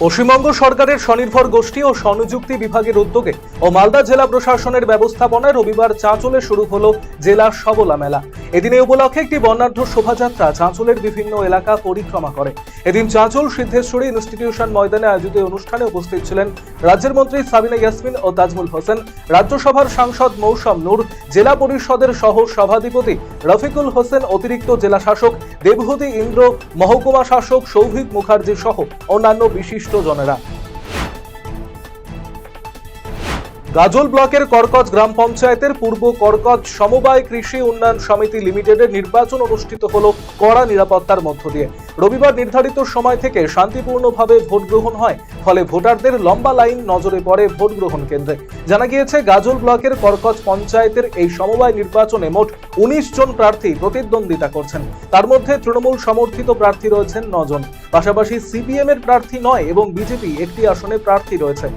পশ্চিমবঙ্গ সরকারের স্বনির্ভর গোষ্ঠী ও স্বনিযুক্তি বিভাগের উদ্যোগে ও মালদা জেলা প্রশাসনের ব্যবস্থাপনায় রবিবার চাঁচলে শুরু হলো জেলা সবলা মেলা। এদিন এই উপলক্ষে একটি বর্ণাঢ্য শোভাযাত্রা চাঁচলের বিভিন্ন এলাকা পরিক্রমা করে। এদিন চাঁচল সিদ্ধেশ্বরী ইনস্টিটিউশন ময়দানে আয়োজিত অনুষ্ঠানে উপস্থিত ছিলেন রাজ্যের মন্ত্রী সাবিনা ইয়াসমিন ও তাজমুল হোসেন, রাজ্যসভার সাংসদ মৌসম নূর, জেলা পরিষদের সহ সভাধিপতি রফিকুল হোসেন, অতিরিক্ত জেলা শাসক দেবহূতি ইন্দ্র, মহকুমা শাসক সৌভিক মুখার্জি সহ অন্যান্য বিশিষ্ট জনেরা। গাজল ব্লকের করকজ গ্রাম পঞ্চায়েতের পূর্ব করকজ সমবায় কৃষি উন্নয়ন সমিতি লিমিটেডের নির্বাচন অনুষ্ঠিত হলো কড়া নিরাপত্তার মধ্য দিয়ে। রবিবার নির্ধারিত সময় থেকে শান্তিপূর্ণভাবে ভোট গ্রহণ হয়, ফলে ভোটারদের লম্বা লাইন নজরে পড়ে ভোট গ্রহণ কেন্দ্রে। জানা গিয়েছে, গাজল ব্লকের করকজ পঞ্চায়েতের এই সমবায় নির্বাচনে মোট 19 জন প্রার্থী প্রতিদ্বন্দ্বিতা করছেন। তার মধ্যে তৃণমূল সমর্থিত প্রার্থী রয়েছেন 9 জন, পাশাপাশি সিপিএম এর প্রার্থী 9 এবং বিজেপি একটি আসনে প্রার্থী রয়েছে।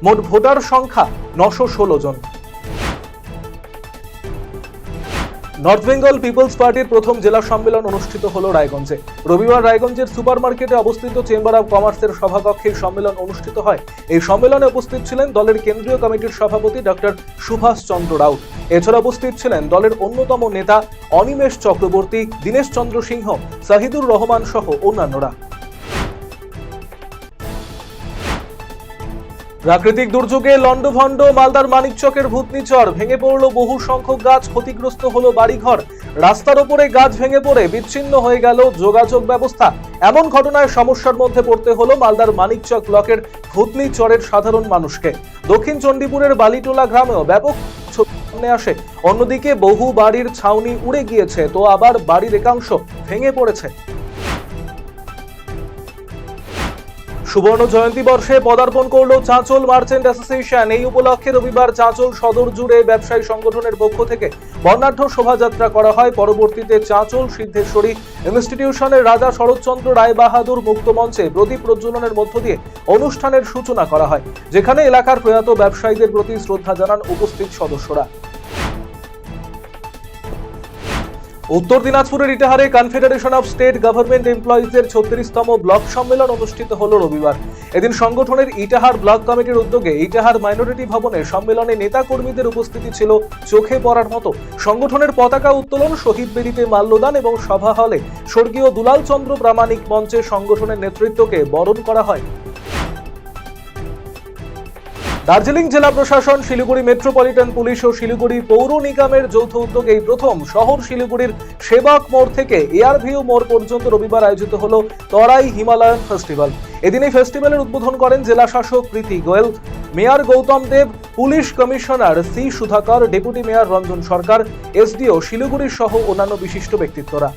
মোট ভোটার সংখ্যা 916 জন। নর্থ বেঙ্গল পিপলস পার্টির প্রথম জেলা সম্মেলন অনুষ্ঠিত হলো রায়গঞ্জে। রবিবার রায়গঞ্জের সুপার মার্কেটে অবস্থিত চেম্বার অব কমার্সের সভাকক্ষে সম্মেলন অনুষ্ঠিত হয়। এই সম্মেলনে উপস্থিত ছিলেন দলের কেন্দ্রীয় কমিটির সভাপতি ডক্টর সুভাষ চন্দ্র রাউত। এছাড়া উপস্থিত ছিলেন দলের অন্যতম নেতা অনিমেষ চক্রবর্তী, দীনেশ চন্দ্র সিংহ, সাহিদুর রহমান সহ অন্যান্যরা। প্রাকৃতিক দুর্যোগে লন্ডভন্ড মালদার মানিকচকের ভূতনিচর, ভেঙে পড়ল বহু সংখ্যক গাছ, ক্ষতিগ্রস্ত হলো বাড়িঘর। রাস্তার ওপরে গাছ ভেঙে পড়ে বিচ্ছিন্ন হয়ে গেল যোগাযোগ ব্যবস্থা। এমন ঘটনায় সমস্যার মধ্যে পড়তে হলো মালদার মানিকচক ব্লকের ভূতনিচরের সাধারণ মানুষকে। দক্ষিণ চণ্ডীপুরের বালিটোলা গ্রামেও ব্যাপক সামনে আসে। অন্যদিকে বহু বাড়ির ছাউনি উড়ে গিয়েছে, তো আবার বাড়ির একাংশ ভেঙে পড়েছে। সুবর্ণ জয়ন্তী বর্ষে পদার্পণ করল চাঁচল মার্চেন্ট অ্যাসোসিয়েশন। এই উপলক্ষে রবিবার চাঁচল সদর জুড়ে ব্যবসায়ী সংগঠনের পক্ষ থেকে বর্ণাঢ্য শোভাযাত্রা করা হয়। পরবর্তীতে চাঁচল সিদ্ধেশ্বরী ইনস্টিটিউশনের রাজা শরৎচন্দ্র রায় বাহাদুর মুক্ত মঞ্চে প্রদীপ প্রজ্বলনের মধ্য দিয়ে অনুষ্ঠানের সূচনা করা হয়, যেখানে এলাকার প্রয়াত ব্যবসায়ীদের প্রতি শ্রদ্ধা জানান উপস্থিত সদস্যরা। উত্তর দিনাজপুরের ইটাহারে কনফেডারেশন অফ স্টেট গভর্নমেন্ট এমপ্লয়িজের 36তম ব্লক সম্মেলন অনুষ্ঠিত হলো রবিবার। এদিন সংগঠনের ইটাহার ব্লক কমিটির উদ্যোগে ইটাহার মাইনরিটি ভবনে সম্মেলনে নেতা কর্মীদের উপস্থিতি ছিল চোখে পড়ার মতো। সংগঠনের পতাকা উত্তোলন, শহীদ বেদিতে মাল্যদান এবং সভা হলে স্বর্গীয় দুলাল চন্দ্র প্রামাণিক মঞ্চে সংগঠনের নেতৃত্বকে বরণ করা হয়। দার্জিলিং জেলা প্রশাসন, শিলিগুড়ি মেট্রোপলিটন পুলিশ ও শিলিগুড়ি পৌর নিগমের যৌথ উদ্যোগে প্রথম শহর শিলিগুড়ির সেবক মোড় থেকে এয়ারভিউ মোড় পর্যন্ত রবিবার আয়োজিত হলো তরাই হিমালয়ান ফেস্টিভ্যাল। এদিন এই ফেস্টিভ্যালের উদ্বোধন করেন জেলা শাসক Preeti Goyal, mayor Gautam Deb, police commissioner C Sudhakar, deputy mayor Ranjan Sarkar, SDO Siliguri সহ অন্যান্য বিশিষ্ট ব্যক্তিত্বরা।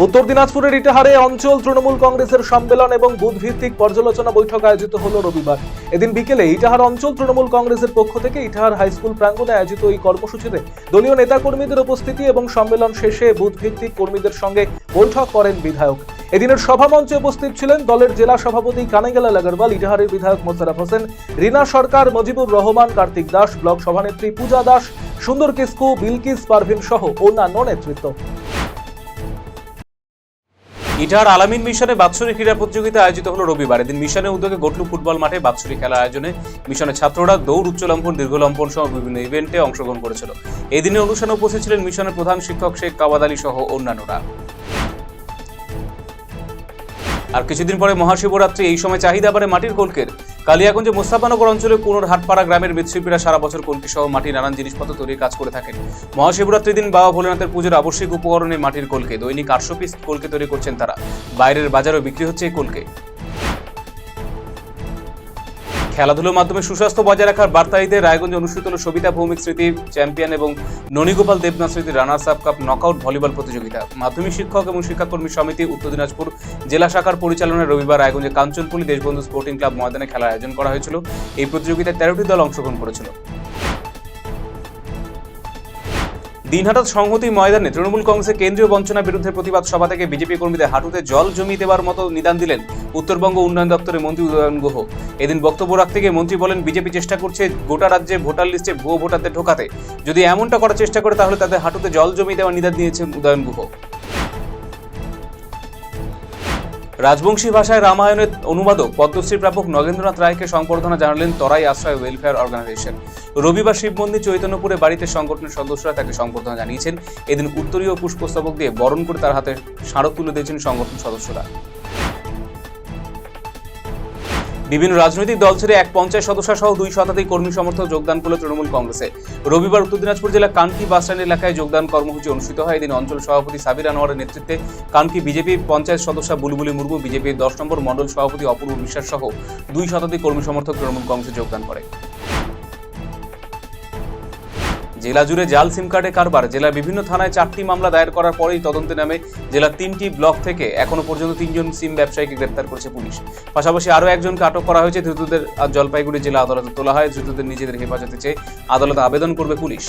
উত্তর দিনাজপুরের ইটাহারে অঞ্চল তৃণমূল কংগ্রেসের সম্মেলন এবং বুথ ভিত্তিক পর্যালোচনা বৈঠক আয়োজিত হলো রবিবার। এদিন বিকেলে ইটাহার অঞ্চল তৃণমূল কংগ্রেসের পক্ষ থেকে ইটাহার হাই স্কুল প্রাঙ্গণে আয়োজিত এই কর্মসূচিতে দলীয় নেতাকর্মীদের উপস্থিতি এবং সম্মেলন শেষে বুথ ভিত্তিক কর্মীদের সঙ্গে বৈঠক করেন বিধায়ক। এদিনের সভামঞ্চে উপস্থিত ছিলেন দলের জেলা সভাপতি কানাইলাল আগরওয়াল, ইটাহারের বিধায়ক মোশাররফ হোসেন, রীনা সরকার, মজিবুর রহমান, কার্তিক দাস, ব্লক সভানেত্রী পূজা দাস, সুন্দর কিস্কু, বিলকিস পারভিন সহ অন্যান্য নেতৃত্ব। ইটাহার আলামিন মিশনে বাৎসরিক ক্রীড়া প্রতিযোগিতা আয়োজিত হলো রবিবার। এদিন মিশনের উদ্যোগে গটলু ফুটবল মাঠে বাৎসরিক খেলার আয়োজনে মিশনের ছাত্ররা দৌড়, উচ্চলম্বন, দীর্ঘলম্বন সহ বিভিন্ন ইভেন্টে অংশগ্রহণ করেছিল। এই দিনের অনুষ্ঠানে উপস্থিত ছিলেন মিশনের প্রধান শিক্ষক শেখ কাওয়াদ আলী সহ অন্যান্যরা। আর কিছুদিন পরে মহাশিবরাত্রি, এই সময় চাহিদা বাড়ে মাটির কলকের। কালিয়াগঞ্জে মোস্তাফানগর অঞ্চলে পুনর হাটপাড়া গ্রামের মৃৎশিল্পীরা সারা বছর কলকি সহ মাটির নানান জিনিসপত্র তৈরির কাজ করে থাকেন। মহাশিবরাত্রির দিন বাবা ভোলেনাথের পুজোর আবশ্যিক উপকরণে মাটির কলকে, দৈনিক 800 পিস কলকে তৈরি করছেন তারা। বাইরের বাজারেও বিক্রি হচ্ছে এই কলকে। খেলাধুলার মাধ্যমে সুস্বাস্থ্য বজায় রাখার বার্তা দিতে রায়গঞ্জে অনুষ্ঠিত হল সবিতা ভৌমিক স্মৃতি চ্যাম্পিয়ন এবং ননীগোপাল দেবনাথ স্মৃতি runners up cup knockout volleyball প্রতিযোগিতা। মাধ্যমিক শিক্ষক এবং শিক্ষাকর্মী সমিতি উত্তর দিনাজপুর জেলা শাখার পরিচালনায় রবিবার রায়গঞ্জে কাঞ্চনপুলি দেশবন্ধু স্পোর্টিং ক্লাব ময়দানে খেলার আয়োজন করা হয়েছিল। এই প্রতিযোগিতায় 13টি দল অংশগ্রহণ করেছিল। দিনহাটা সংহতি ময়দানে তৃণমূল কংগ্রেসের কেন্দ্রীয় বঞ্চনার বিরুদ্ধে প্রতিবাদ সভা থেকে বিজেপি কর্মীদের হাঁটুতে জল জমিয়ে দেওয়ার মতো নিদান দিলেন উত্তরবঙ্গ উন্নয়ন দপ্তরের মন্ত্রী উদয়ন গুহ। এদিন বক্তব্য রাখতে গিয়ে মন্ত্রী বলেন, বিজেপি চেষ্টা করছে গোটা রাজ্যে ভোটার লিস্টে ভুয়ো ভোটারদের ঢোকাতে। যদি এমনটা করার চেষ্টা করে তাহলে তাদের হাঁটুতে জল জমিয়ে দেওয়ার নিদান দিয়েছেন উদয়ন গুহ। রাজবংশী ভাষায় রামায়ণের অনুবাদক পদ্মশ্রী প্রাপক নগেন্দ্রনাথ রায়কে সংবর্ধনা জানালেন তরাই আশ্রয় ওয়েলফেয়ার অর্গানাইজেশন। রবিবার শিব মন্দির চৈতন্যপুরে বাড়িতে সংগঠনের সদস্যরা তাকে সংবর্ধনা জানিয়েছেন। এদিন উত্তরীয় পুষ্পস্তবক দিয়ে বরণ করে তার হাতে স্মারক তুলে দিয়েছেন সংগঠন সদস্যরা। বিভিন্ন রাজনৈতিক দল ছেড়ে এক পঞ্চায়েত সদস্য সহ 2 শতাধিক কর্মী সমর্থক যোগদান করল তৃণমূল কংগ্রেসে। রবিবার উত্তর দিনাজপুর জেলার কানকি বাসস্ট্যান্ড এলাকায় যোগদান কর্মসূচি অনুষ্ঠিত হয়। এদিন অঞ্চল সভাপতি সাবির আনোয়ারের নেতৃত্বে কানকি বিজেপি পঞ্চায়েত সদস্য বুলবুলি মুর্মু, বিজেপির 10 নম্বর মণ্ডল সভাপতি অপূর্ব বিশ্বাস সহ 2 শতাধিক কর্মী সমর্থক তৃণমূল কংগ্রেসে যোগদান করে। জেলা জুড়ে জাল সিম কার্ডের কারবার। জেলার বিভিন্ন থানায় 4টি মামলা দায়ের করার পরেই তদন্তে নামে জেলার 3টি ব্লক থেকে এখনো পর্যন্ত 3 জন সিম ব্যবসায়ীকে গ্রেপ্তার করেছে পুলিশ। পাশাপাশি আরও একজনকে আটক করা হয়েছে। ধৃতদের আজ জলপাইগুড়ি জেলা আদালতে তোলা হয়। ধৃতদের নিজেদের হেফাজতে চেয়ে আদালতে আবেদন করবে পুলিশ।